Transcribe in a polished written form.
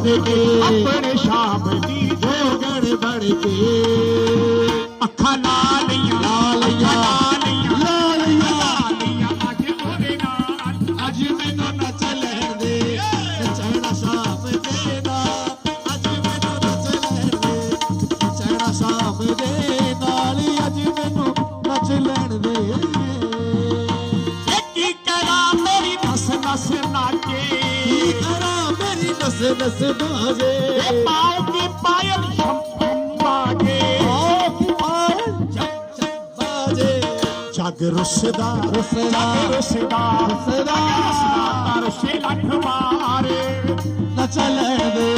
बन के अपने शाम दी जोगण बन के अखा लालियां लालियां लालियां अज ओदे नाल अज मैनू नच लैण दे नचना शाम दे नाल अज मैनू नच लैण दे नचना शाम दे नाल अज मैनू नच लैण दे की करा मेरी नस नस नाचे की करा मेरी नस नस बाजे पाओ की पायल शम बाजे जग रुसदा रुसदा रुसदा रुसदा रुसदा तरसे लख मारे नच लैण दे